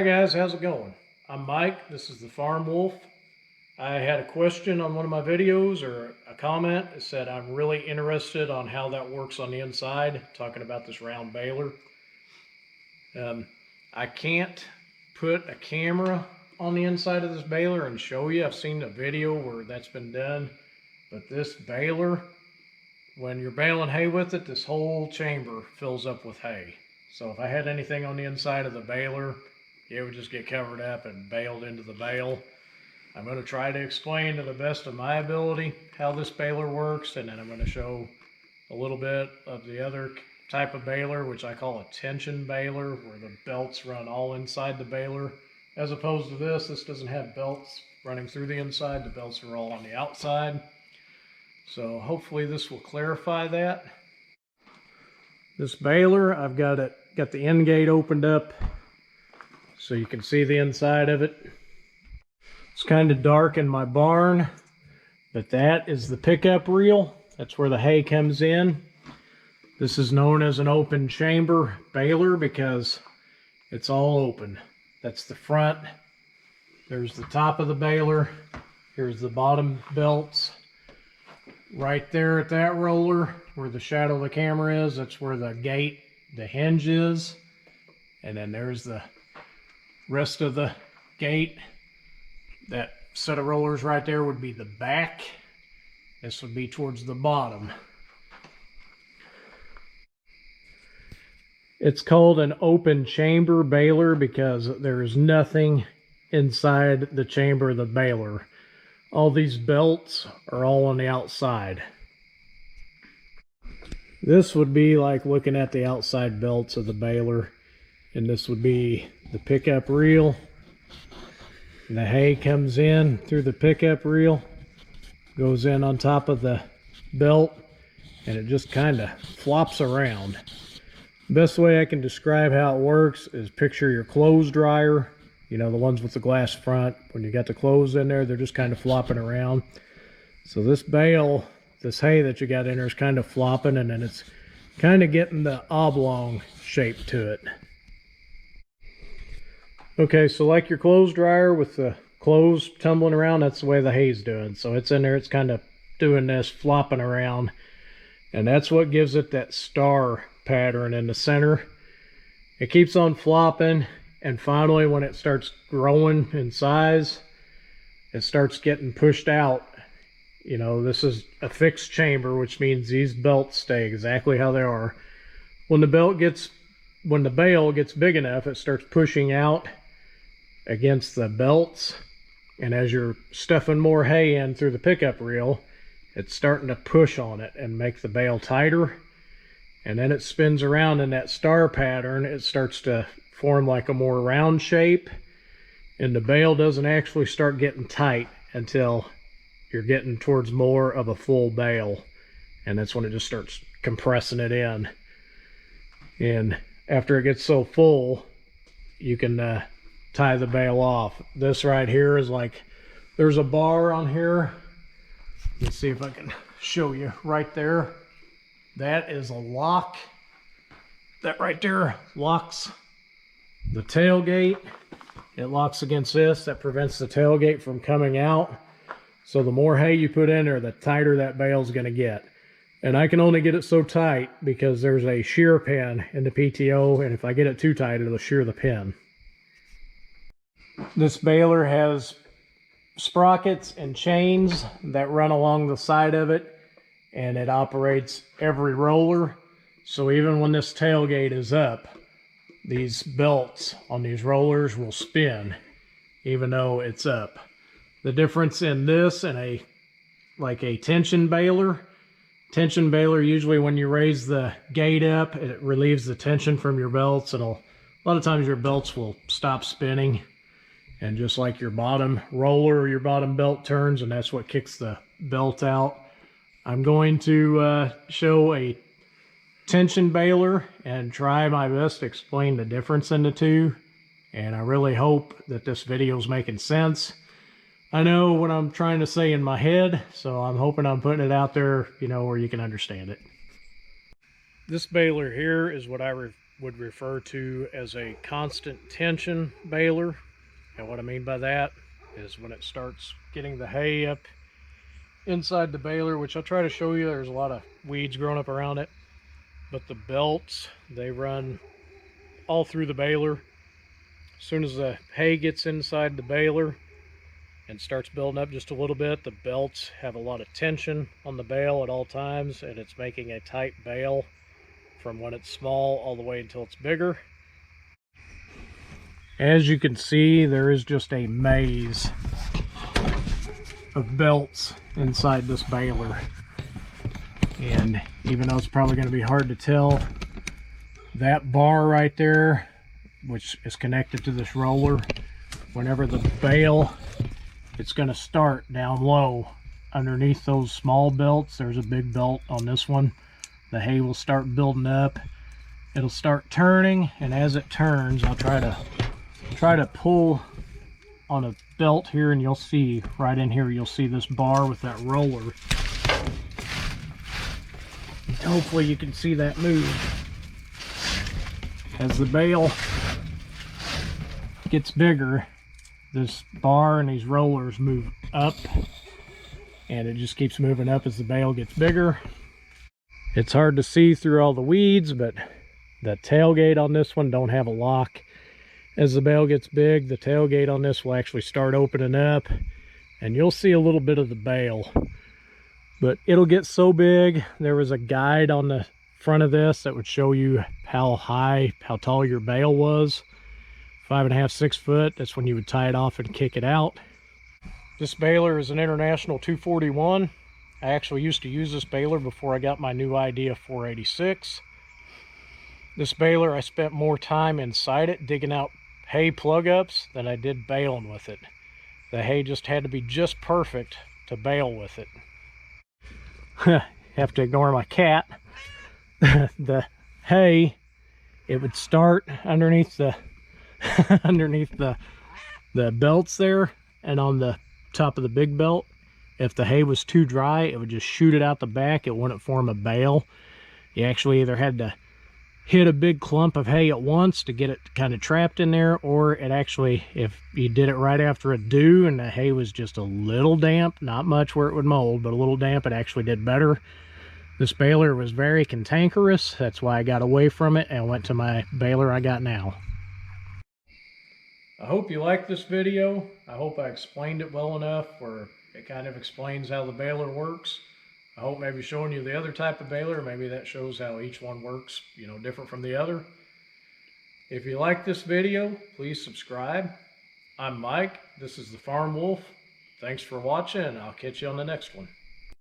Hi guys, how's it going? I'm Mike, this is the Farm Wolf. I had a question on one of my videos, or a comment. It said I'm really interested on how that works on the inside, talking about this round baler. I can't put a camera on the inside of this baler and show you. I've seen a video where that's been done, but this baler, when you're baling hay with it, this whole chamber fills up with hay. So if I had anything on the inside of the baler, it would just get covered up and baled into the bale. I'm going to try to explain to the best of my ability how this baler works, and then I'm going to show a little bit of the other type of baler, which I call a tension baler, where the belts run all inside the baler. As opposed to this doesn't have belts running through the inside. The belts are all on the outside. So hopefully this will clarify that. This baler, I've got the end gate opened up so you can see the inside of it. It's kind of dark in my barn, but that is the pickup reel. That's where the hay comes in. This is known as an open chamber baler because it's all open. That's the front. There's the top of the baler. Here's the bottom belts. Right there at that roller, where the shadow of the camera is, that's where the gate, the hinge is. And then there's the rest of the gate. That set of rollers right there would be the back. This would be towards the bottom. It's called an open chamber baler because there is nothing inside the chamber of the baler. All these belts are all on the outside. This would be like looking at the outside belts of the baler, and this would be the pickup reel. And the hay comes in through the pickup reel, goes in on top of the belt, and it just kind of flops around. The best way I can describe how it works is picture your clothes dryer. You know, the ones with the glass front. When you got the clothes in there, they're just kind of flopping around. So this bale, this hay that you got in there is kind of flopping, and then it's kind of getting the oblong shape to it. Okay, so like your clothes dryer with the clothes tumbling around, that's the way the hay's doing. So it's in there, it's kind of doing this, flopping around. And that's what gives it that star pattern in the center. It keeps on flopping. And finally, when it starts growing in size, it starts getting pushed out. You know, this is a fixed chamber, which means these belts stay exactly how they are. When the bale gets big enough, it starts pushing out against the belts. And as you're stuffing more hay in through the pickup reel, it's starting to push on it and make the bale tighter. And then it spins around in that star pattern. It starts to form like a more round shape, and the bale doesn't actually start getting tight until you're getting towards more of a full bale, and that's when it just starts compressing it in. And after it gets so full, you can tie the bale off. This right here is like, there's a bar on here. Let's see if I can show you right there. That is a lock. That right there locks the tailgate. It locks against this. That prevents the tailgate from coming out. So the more hay you put in there, the tighter that bale's going to get. And I can only get it so tight because there's a shear pin in the PTO, and if I get it too tight, it'll shear the pin. This baler has sprockets and chains that run along the side of it, and it operates every roller. So even when this tailgate is up, these belts on these rollers will spin even though it's up. The difference in this and a tension baler, usually when you raise the gate up, it relieves the tension from your belts, and a lot of times your belts will stop spinning, and just like your bottom roller or your bottom belt turns, and that's what kicks the belt out. I'm going to show a tension baler and try my best to explain the difference in the two, and I really hope that this video is making sense. I know what I'm trying to say in my head, so I'm hoping I'm putting it out there, you know, where you can understand it. This baler here is what I would refer to as a constant tension baler. And what I mean by that is when it starts getting the hay up inside the baler, which I'll try to show you, there's a lot of weeds growing up around it, but the belts, they run all through the baler. As soon as the hay gets inside the baler and starts building up just a little bit, the belts have a lot of tension on the bale at all times, and it's making a tight bale from when it's small all the way until it's bigger. As you can see, there is just a maze of belts inside this baler, and even though it's probably going to be hard to tell, that bar right there, which is connected to this roller, whenever the bale, it's going to start down low underneath those small belts. There's a big belt on this one. The hay will start building up, it'll start turning, and as it turns, I'll try to pull on a belt here, and you'll see right in here, you'll see this bar with that roller. Hopefully you can see that move. As the bale gets bigger, this bar and these rollers move up, and it just keeps moving up as the bale gets bigger. It's hard to see through all the weeds, but the tailgate on this one don't have a lock. As the bale gets big, the tailgate on this will actually start opening up, and you'll see a little bit of the bale. But it'll get so big, there was a guide on the front of this that would show you how tall your bale was. 5.5, 6 foot, that's when you would tie it off and kick it out. This baler is an International 241. I actually used to use this baler before I got my new Idea 486. This baler, I spent more time inside it digging out hay plug-ups than I did baling with it. The hay just had to be just perfect to bale with it. Have to ignore my cat. The hay, it would start underneath the underneath the belts there, and on the top of the big belt. If the hay was too dry, it would just shoot it out the back. It wouldn't form a bale. You actually either had to hit a big clump of hay at once to get it kind of trapped in there, or it actually, if you did it right after a dew and the hay was just a little damp, not much where it would mold, but a little damp, it actually did better. This baler was very cantankerous. That's why I got away from it and went to my baler I got now. I hope you liked this video. I hope I explained it well enough where it kind of explains how the baler works. I hope maybe showing you the other type of baler, maybe that shows how each one works, you know, different from the other. If you like this video, please subscribe. I'm Mike. This is the Farm Wolf. Thanks for watching, and I'll catch you on the next one.